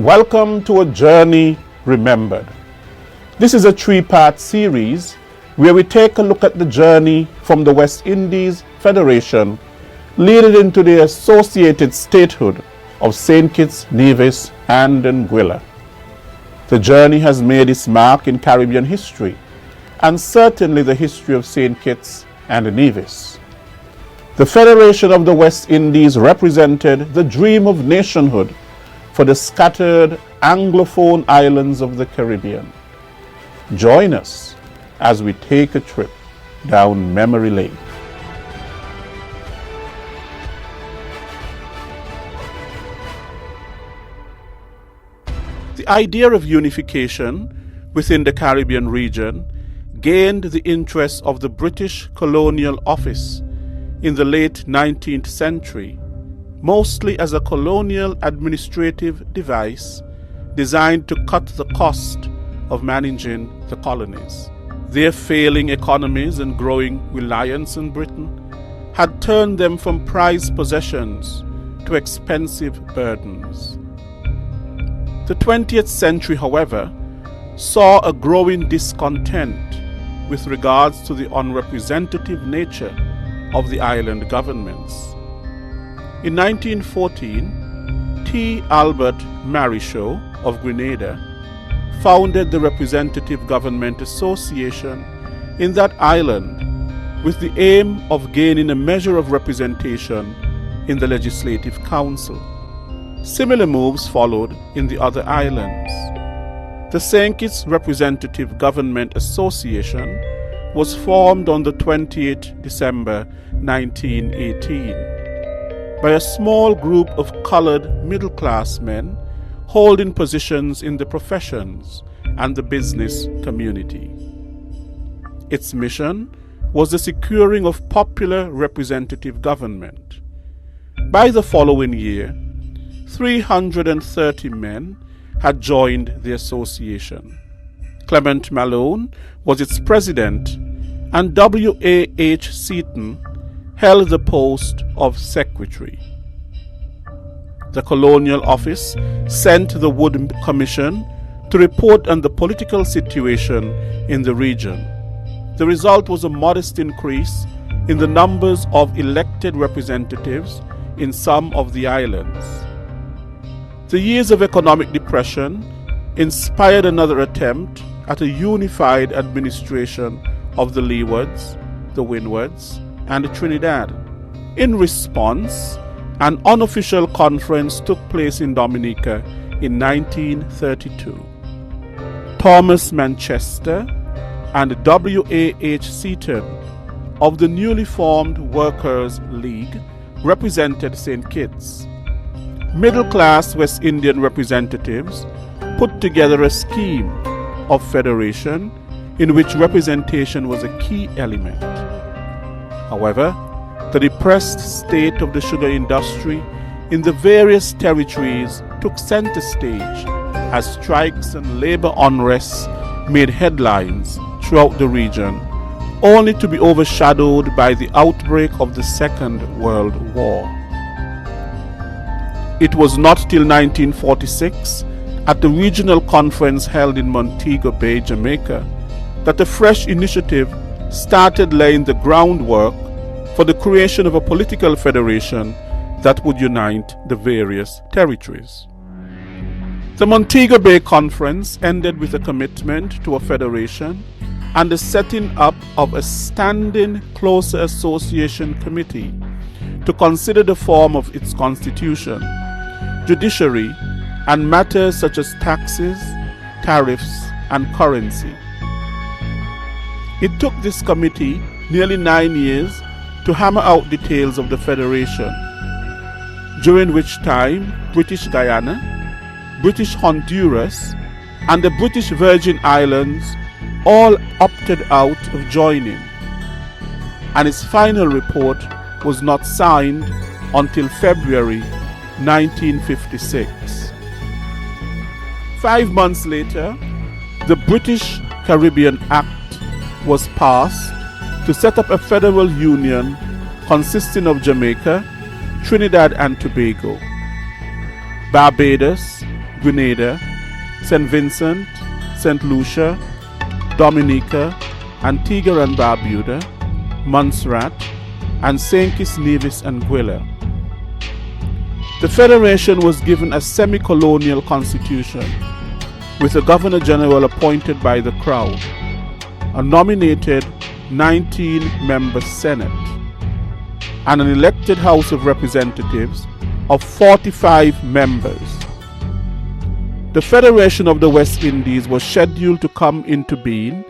Welcome to A Journey Remembered. This is a three-part series where we take a look at the journey from the West Indies Federation leading into the associated statehood of St. Kitts, Nevis, and Anguilla. The journey has made its mark in Caribbean history, and certainly the history of St. Kitts and Nevis. The Federation of the West Indies represented the dream of nationhood for the scattered Anglophone islands of the Caribbean. Join us as we take a trip down memory lane. The idea of unification within the Caribbean region gained the interest of the British Colonial Office in the late 19th century, mostly as a colonial administrative device designed to cut the cost of managing the colonies. Their failing economies and growing reliance on Britain had turned them from prized possessions to expensive burdens. The 20th century, however, saw a growing discontent with regards to the unrepresentative nature of the island governments. In 1914, T. Albert Marichaux of Grenada founded the Representative Government Association in that island with the aim of gaining a measure of representation in the Legislative Council. Similar moves followed in the other islands. The St. Kitts Representative Government Association was formed on the 28th December 1918 by a small group of colored middle-class men holding positions in the professions and the business community. Its mission was the securing of popular representative government. By the following year, 330 men had joined the association. Clement Malone was its president, and W.A.H. Seaton held the post of secretary. The Colonial Office sent the Wood Commission to report on the political situation in the region. The result was a modest increase in the numbers of elected representatives in some of the islands. The years of economic depression inspired another attempt at a unified administration of the Leewards, the Windwards, and Trinidad. In response, an unofficial conference took place in Dominica in 1932. Thomas Manchester and W.A.H. Seaton of the newly formed Workers' League represented St. Kitts. Middle-class West Indian representatives put together a scheme of federation in which representation was a key element. However, the depressed state of the sugar industry in the various territories took center stage as strikes and labor unrest made headlines throughout the region, only to be overshadowed by the outbreak of the Second World War. It was not till 1946, at the regional conference held in Montego Bay, Jamaica, that a fresh initiative started laying the groundwork for the creation of a political federation that would unite the various territories. The Montego Bay Conference ended with a commitment to a federation and the setting up of a standing closer association committee to consider the form of its constitution, judiciary, and matters such as taxes, tariffs, and currency. It took this committee nearly 9 years to hammer out details of the federation, during which time British Guyana, British Honduras, and the British Virgin Islands all opted out of joining, and its final report was not signed until February 1956. 5 months later, the British Caribbean Act was passed to set up a federal union consisting of Jamaica, Trinidad and Tobago, Barbados, Grenada, St. Vincent, St. Lucia, Dominica, Antigua and Barbuda, Montserrat, and St. Kitts, Nevis and Anguilla. The Federation was given a semi-colonial constitution with a Governor-General appointed by the Crown, a nominated 19-member Senate, and an elected House of Representatives of 45 members. The Federation of the West Indies was scheduled to come into being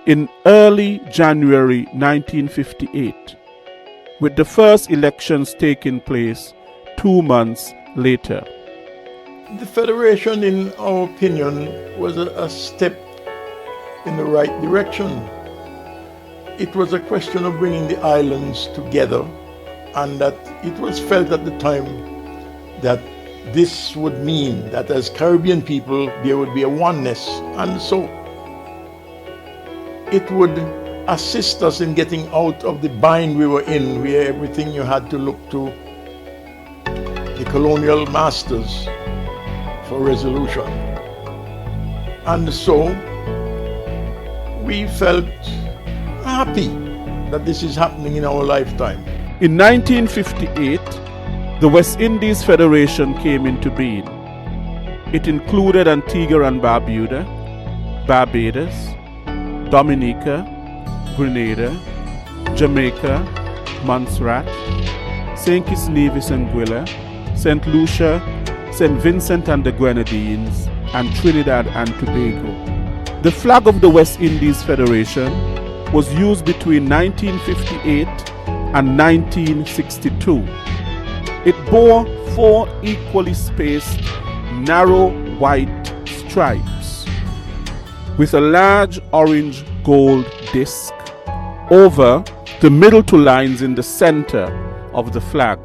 in early January 1958, with the first elections taking place 2 months later. The Federation, in our opinion, was a step in the right direction. It was a question of bringing the islands together, and that it was felt at the time that this would mean that as Caribbean people there would be a oneness, and so it would assist us in getting out of the bind we were in, where everything you had to look to the colonial masters for resolution. And so we felt happy that this is happening in our lifetime. In 1958, the West Indies Federation came into being. It included Antigua and Barbuda, Barbados, Dominica, Grenada, Jamaica, Montserrat, St. Kitts, Nevis and Anguilla, St. Lucia, St. Vincent and the Grenadines, and Trinidad and Tobago. The flag of the West Indies Federation was used between 1958 and 1962. It bore 4 equally spaced, narrow white stripes with a large orange gold disc over the middle 2 lines in the center of the flag,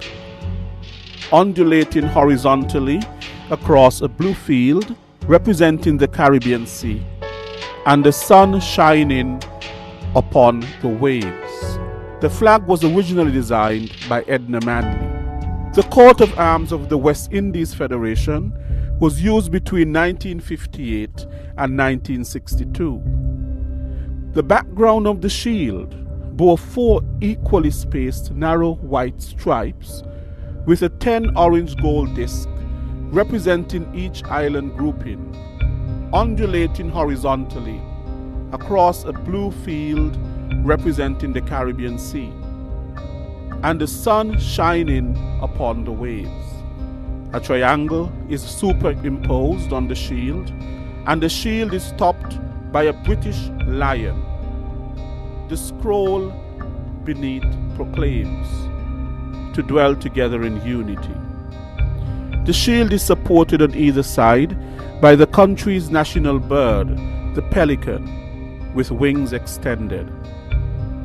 undulating horizontally across a blue field representing the Caribbean Sea, and the sun shining upon the waves. The flag was originally designed by Edna Manley. The coat of arms of the West Indies Federation was used between 1958 and 1962. The background of the shield bore 4 equally spaced narrow white stripes with a 10 orange gold disc representing each island grouping, undulating horizontally across a blue field representing the Caribbean Sea, and the sun shining upon the waves. A triangle is superimposed on the shield, and the shield is topped by a British lion. The scroll beneath proclaims, "To dwell together in unity." The shield is supported on either side by the country's national bird, the pelican, with wings extended.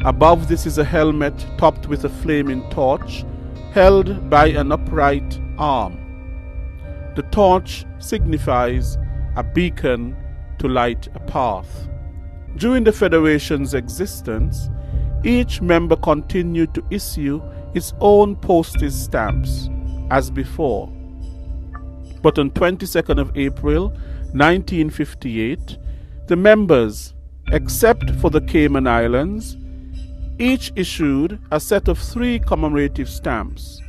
Above this is a helmet topped with a flaming torch held by an upright arm. The torch signifies a beacon to light a path. During the Federation's existence, each member continued to issue its own postage stamps as before. But on 22nd of April 1958, the members, except for the Cayman Islands, each issued a set of 3 commemorative stamps.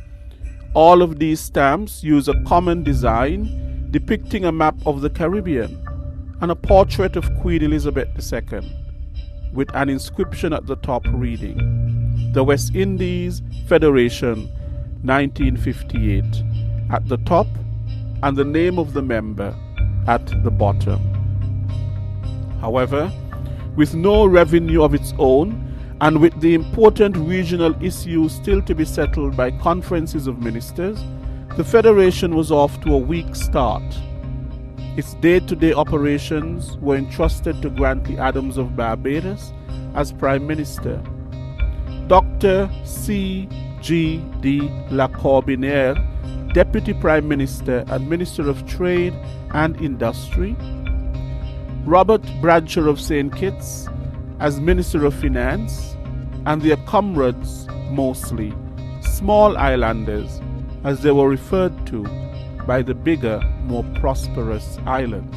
All of these stamps use a common design depicting a map of the Caribbean and a portrait of Queen Elizabeth II, with an inscription at the top reading, "The West Indies Federation 1958" at the top, and the name of the member at the bottom. However, with no revenue of its own, and with the important regional issues still to be settled by conferences of ministers, the Federation was off to a weak start. Its day-to-day operations were entrusted to Grantley Adams of Barbados as Prime Minister. Dr. C.G.D. La Corbiniere, Deputy Prime Minister and Minister of Trade and Industry. Robert Bradshaw of St. Kitts as Minister of Finance, and their comrades, mostly small islanders as they were referred to, by the bigger, more prosperous islands.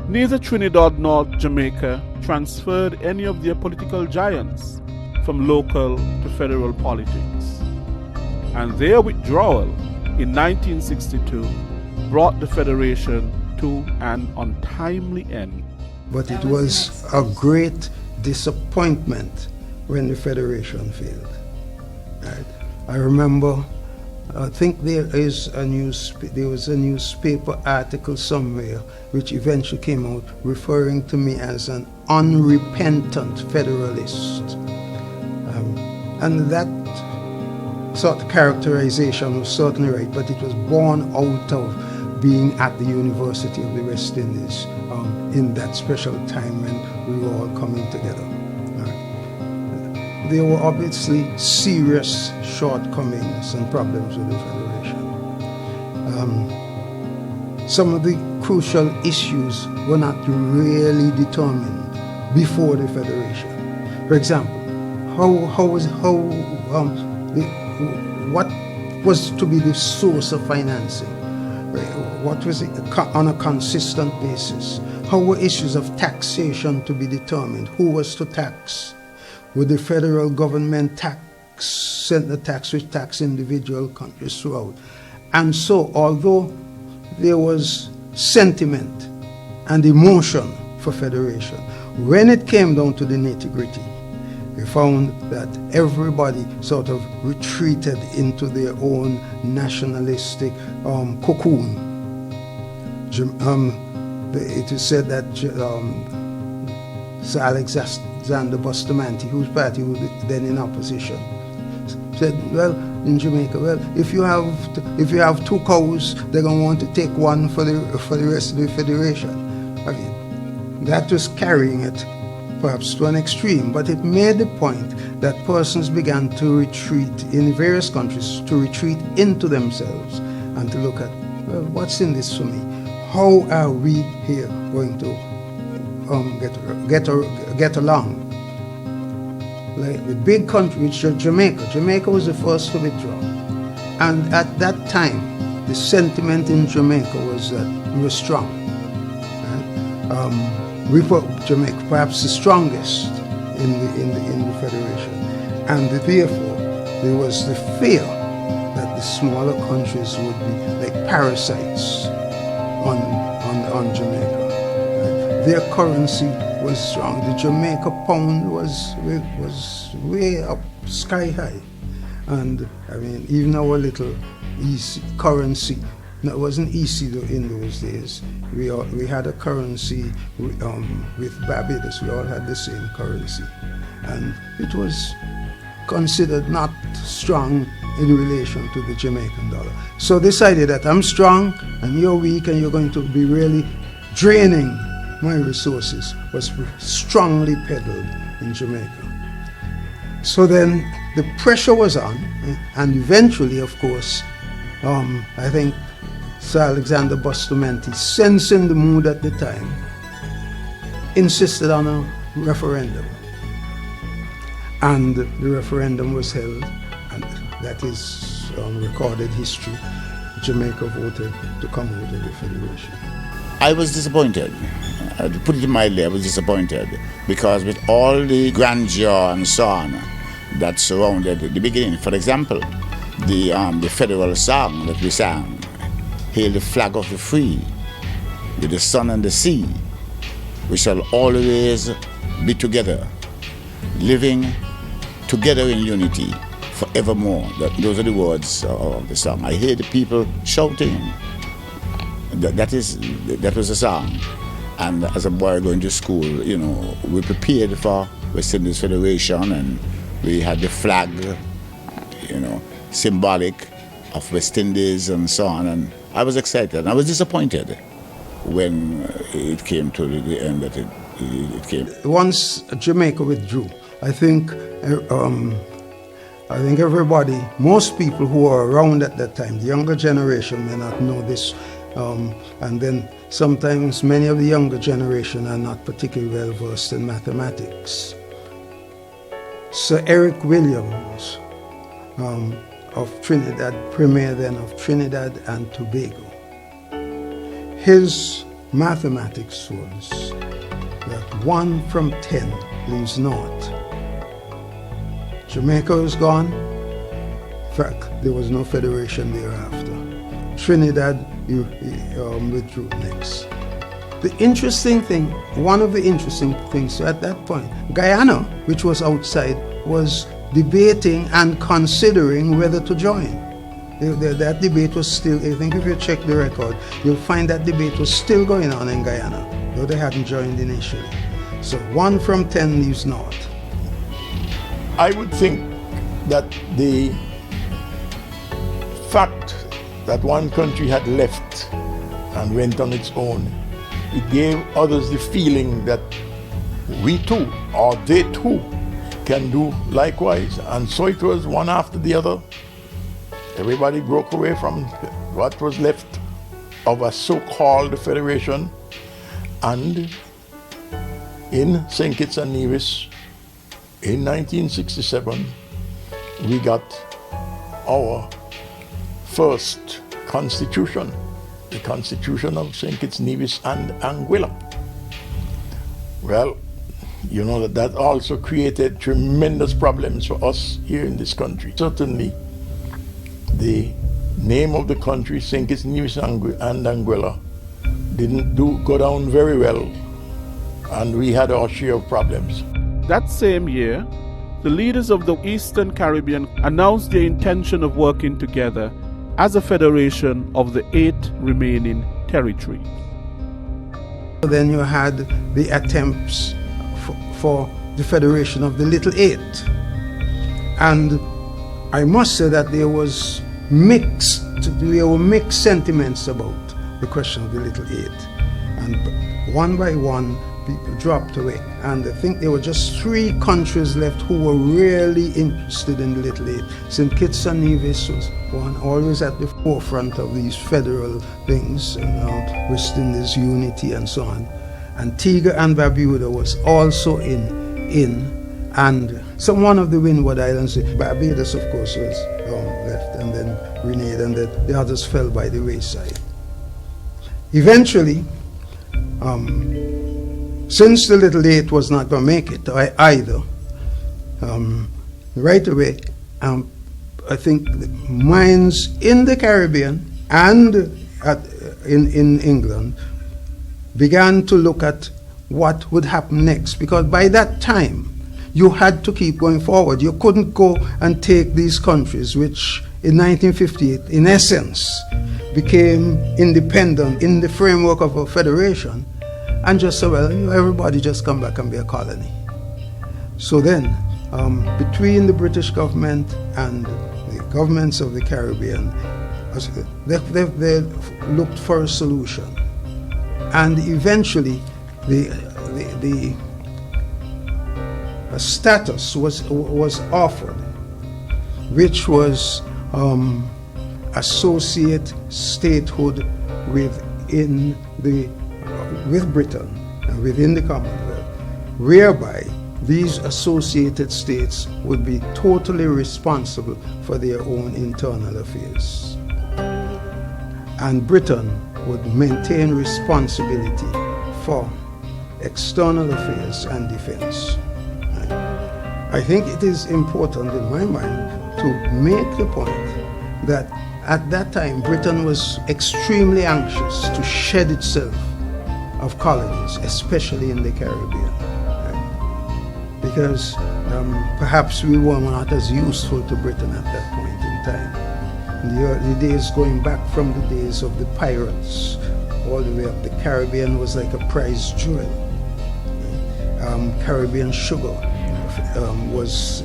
Neither Trinidad nor Jamaica transferred any of their political giants from local to federal politics, and their withdrawal in 1962 brought the Federation to an untimely end. But it was a great disappointment when the Federation failed. Right? I remember, I think there was a newspaper article somewhere which eventually came out referring to me as an unrepentant Federalist. And that sort of characterization was certainly right, but it was born out of being at the University of the West Indies in that special time when we were all coming together. There were obviously serious shortcomings and problems with the Federation. Some of the crucial issues were not really determined before the Federation. For example, what was to be the source of financing? What was it on a consistent basis? How were issues of taxation to be determined? Who was to tax? Would the federal government send the tax which tax individual countries throughout? And so, although there was sentiment and emotion for federation, when it came down to the nitty-gritty, we found that everybody sort of retreated into their own nationalistic cocoon. It is said that Sir Alexander Bustamante, whose party was then in opposition, said, well, in Jamaica, well, if you have two cows, they're going to want to take one for the rest of the Federation. I mean, that was carrying it perhaps to an extreme, but it made the point that persons began to retreat in various countries, to retreat into themselves and to look at, well, what's in this for me? How are we here going to get along? Like the big country, which is Jamaica. Jamaica was the first to withdraw. And at that time, the sentiment in Jamaica was that we were strong. Right? We put Jamaica perhaps the strongest in the Federation. And therefore, there was the fear that the smaller countries would be like parasites on Jamaica. Right? Their currency was strong. The Jamaica pound was way up, sky high. And I mean, even our little currency, no, it wasn't easy in those days. We had a currency with Barbados. We all had the same currency. And it was considered not strong in relation to the Jamaican dollar. So this idea that I'm strong and you're weak and you're going to be really draining my resources was strongly peddled in Jamaica. So then the pressure was on, and eventually, of course, I think Sir Alexander Bustamante, sensing the mood at the time, insisted on a referendum. And the referendum was held, and that is recorded history. Jamaica voted to come out of the Federation. I was disappointed. To put it mildly, I was disappointed because with all the grandeur and so on that surrounded the beginning, for example, the federal song that we sang, "Hail the flag of the free, with the sun and the sea, we shall always be together, living together in unity forevermore." Those are the words of the song. I hear the people shouting. That was a song. And as a boy going to school, you know, we prepared for West Indies Federation, and we had the flag, you know, symbolic of West Indies and so on. And I was excited. I was disappointed when it came to the end that it came. Once Jamaica withdrew, I think everybody, most people who were around at that time, the younger generation may not know this. And then sometimes many of the younger generation are not particularly well versed in mathematics. Sir Eric Williams of Trinidad, Premier then of Trinidad and Tobago. His mathematics was that 1 from 10 leaves naught. Jamaica was gone. In fact, there was no federation thereafter. Trinidad withdrew next. The interesting thing, one of the interesting things at that point, Guyana, which was outside, was debating and considering whether to join. That debate was still, I think if you check the record, you'll find that debate was still going on in Guyana, though they hadn't joined initially. So 1 from 10 leaves naught. I would think that the fact that one country had left and went on its own, it gave others the feeling that we too, or they too, can do likewise. And so it was one after the other. Everybody broke away from what was left of a so-called federation. And in St. Kitts and Nevis, in 1967, we got our first constitution, the Constitution of St. Kitts, Nevis and Anguilla. Well, you know that also created tremendous problems for us here in this country. Certainly, the name of the country, St. Kitts, Nevis and Anguilla, didn't go down very well, and we had our share of problems. That same year, the leaders of the Eastern Caribbean announced their intention of working together as a federation of the 8 remaining territories. Then you had the attempts for the federation of the Little 8. And I must say that there were mixed sentiments about the question of the Little 8. And one by one, people dropped away. And I think there were just 3 countries left who were really interested in the Little 8. St. Kitts and Nevis was one, always at the forefront of these federal things, West Indies unity and so on. Antigua and Barbuda was also in, and one of the Windward Islands, Barbados of course was left, and then Grenada, and then the others fell by the wayside. Eventually, since the Little 8 was not going to make it either, right away, I think the minds in the Caribbean and in England began to look at what would happen next, because by that time you had to keep going forward. You couldn't go and take these countries, which in 1958 in essence became independent in the framework of a federation, and just say, well, everybody just come back and be a colony. So then, between the British government and the governments of the Caribbean, they looked for a solution. And eventually, the status was offered, which was associate statehood with Britain and within the Commonwealth, whereby these associated states would be totally responsible for their own internal affairs. And Britain would maintain responsibility for external affairs and defense. I think it is important in my mind to make the point that at that time Britain was extremely anxious to shed itself of colonies, especially in the Caribbean, because perhaps we were not as useful to Britain at that point in time. In the early days, going back from the days of the pirates all the way up, the Caribbean was like a prized jewel. Caribbean sugar was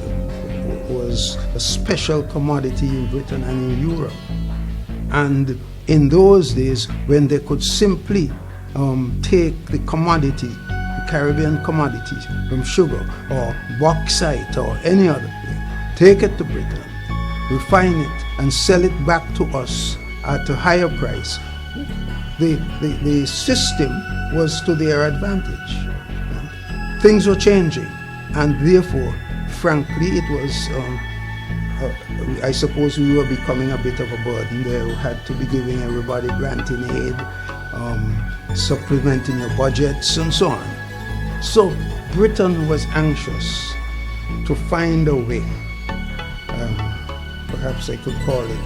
a special commodity in Britain and in Europe. And in those days, when they could simply take the commodity, the Caribbean commodities from sugar or bauxite or any other thing, take it to Britain, refine it, and sell it back to us at a higher price, the system was to their advantage. Things were changing, and therefore, frankly, it was I suppose we were becoming a bit of a burden there. We had to be giving everybody granting aid, supplementing your budgets and so on. So Britain was anxious to find a way, perhaps I could call it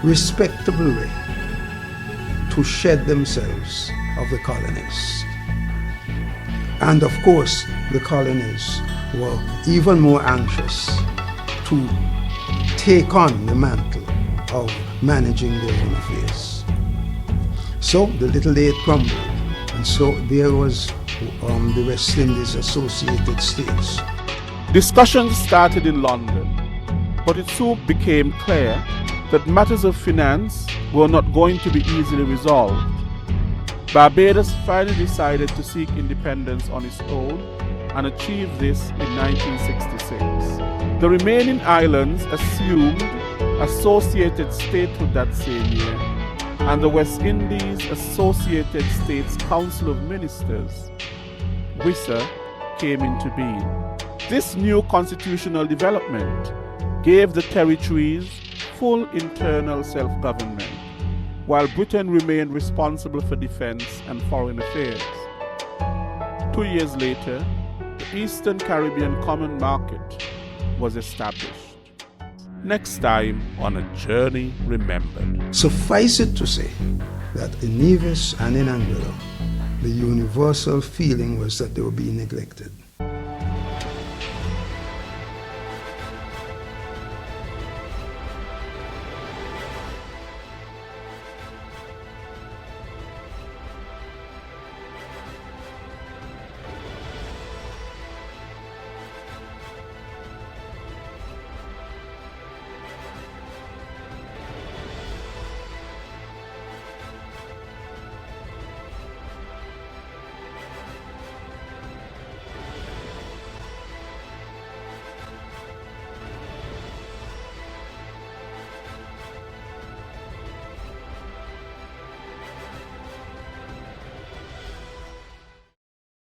respectable way to shed themselves of the colonies. And of course, the colonies were even more anxious to take on the mantle of managing their own affairs. So the little aid crumbled, and so there was the West Indies Associated States. Discussions started in London, but it soon became clear that matters of finance were not going to be easily resolved. Barbados finally decided to seek independence on its own and achieved this in 1966. The remaining islands assumed associated statehood that same year, and the West Indies Associated States Council of Ministers, WISA, came into being. This new constitutional development gave the territories full internal self-government, while Britain remained responsible for defense and foreign affairs. 2 years later, the Eastern Caribbean Common Market was established. Next time on A Journey Remembered. Suffice it to say that in Nevis and in Anguilla, the universal feeling was that they were being neglected.